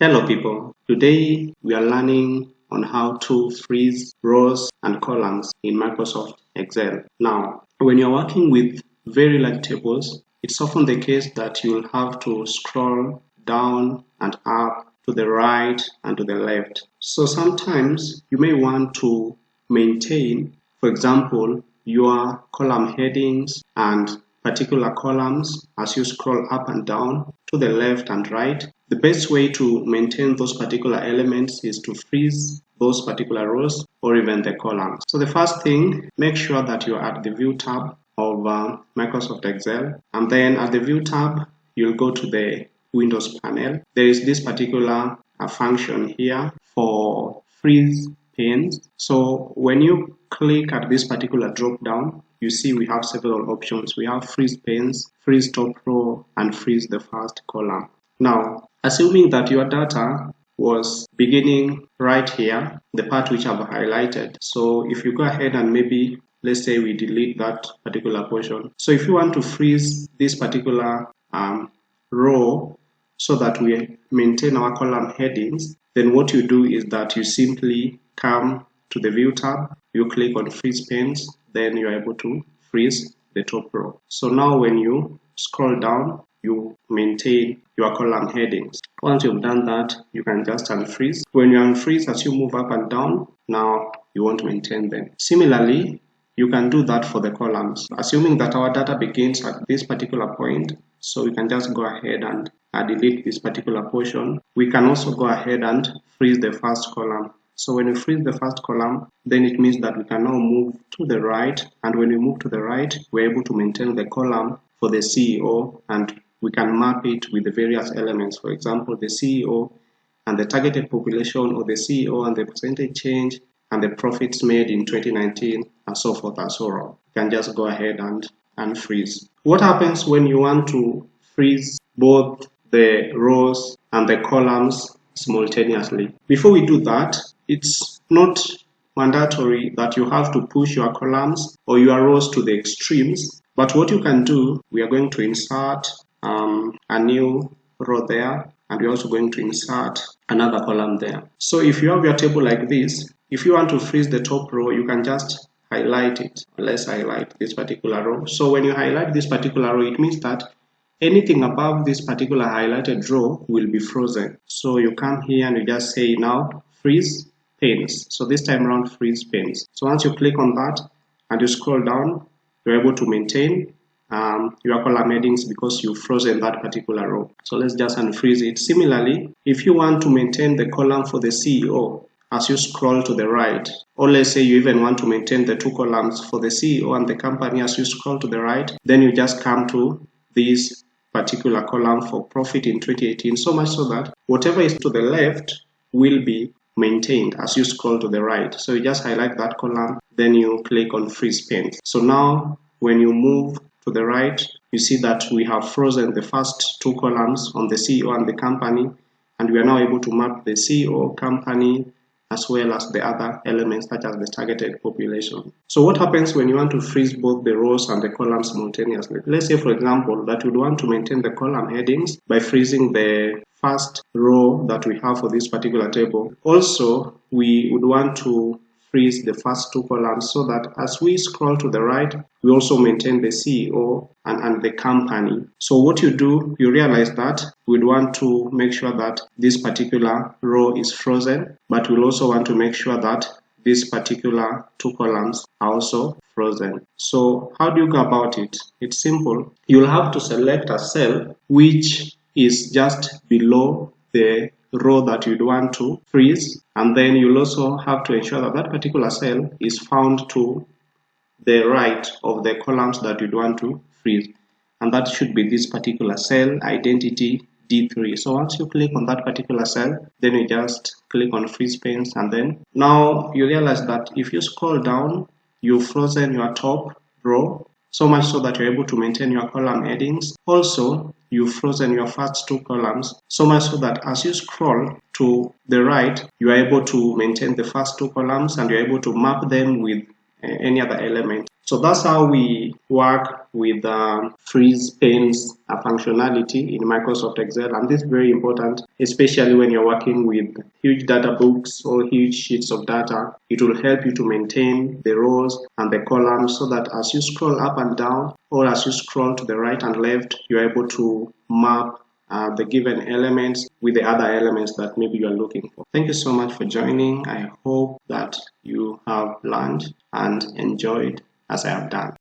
Hello people, today we are learning on how to freeze rows and columns in Microsoft Excel. Now, when you're working with very large tables, it's often the case that you'll have to scroll down and up to the right and to the left. So sometimes you may want to maintain, for example, your column headings and particular columns as you scroll up and down to the left and right. The best way to maintain those particular elements is to freeze those particular rows or even the columns. So the first thing, make sure that you're at the View tab of Microsoft Excel, and then at the View tab, you'll go to the Windows panel. There is this particular function here for freeze panes. So when you click at this particular drop down, you see we have several options. We have freeze panes, freeze top row, and freeze the first column. Now, assuming that your data was beginning right here, the part which I've highlighted. So if you go ahead and maybe, let's say we delete that particular portion. So if you want to freeze this particular row so that we maintain our column headings, then what you do is that you simply come to the View tab, you click on Freeze Panes, then you're able to freeze the top row. So now when you scroll down, you maintain your column headings. Once you've done that, you can just unfreeze. When you unfreeze, as you move up and down, now you won't maintain them. Similarly, you can do that for the columns. Assuming that our data begins at this particular point, so we can just go ahead and delete this particular portion. We can also go ahead and freeze the first column. So when we freeze the first column, then it means that we can now move to the right, and when we move to the right, we're able to maintain the column for the CEO, and we can map it with the various elements. For example, the CEO and the targeted population, or the CEO and the percentage change, and the profits made in 2019, and so forth and so on. You can just go ahead and unfreeze. What happens when you want to freeze both the rows and the columns simultaneously? Before we do that, it's not mandatory that you have to push your columns or your rows to the extremes. But what you can do, we are going to insert a new row there, and we're also going to insert another column there. So if you have your table like this, if you want to freeze the top row, you can just highlight it. Let's highlight this particular row. So when you highlight this particular row, it means that anything above this particular highlighted row will be frozen. So you come here and you just say now freeze panes. So this time around, freeze panes. So once you click on that and you scroll down, you're able to maintain your column headings because you've frozen that particular row. So let's just unfreeze it. Similarly, if you want to maintain the column for the CEO, as you scroll to the right, or let's say you even want to maintain the two columns for the CEO and the company as you scroll to the right, then you just come to this particular column for profit in 2018, so much so that whatever is to the left will be maintained as you scroll to the right. So you just highlight that column, then you click on freeze panes. So now when you move to the right, you see that we have frozen the first two columns on the CEO and the company, and we are now able to map the CEO, company, as well as the other elements such as the targeted population. So what happens when you want to freeze both the rows and the columns simultaneously? Let's say, for example, that you'd want to maintain the column headings by freezing the first row that we have for this particular table. Also, we would want to freeze the first two columns so that as we scroll to the right, we also maintain the CEO and the company. So what you do, you realize that we'd want to make sure that this particular row is frozen, but we'll also want to make sure that this particular two columns are also frozen. So how do you go about it? It's simple. You'll have to select a cell which is just below the row that you'd want to freeze, and then you'll also have to ensure that that particular cell is found to the right of the columns that you'd want to freeze, and that should be this particular cell, identity D3. So once you click on that particular cell, then you just click on freeze panes, and then now you realize that if you scroll down, you've frozen your top row, so much so that you're able to maintain your column headings. Also, you've frozen your first two columns, so much so that as you scroll to the right, you are able to maintain the first two columns and you're able to map them with any other element. So that's how we work with freeze panes functionality in Microsoft Excel, and this is very important, especially when you're working with huge data books or huge sheets of data. It will help you to maintain the rows and the columns so that as you scroll up and down, or as you scroll to the right and left, you're able to map the given elements with the other elements that maybe you are looking for. Thank you so much for joining. I hope that you have learned and enjoyed as I have done.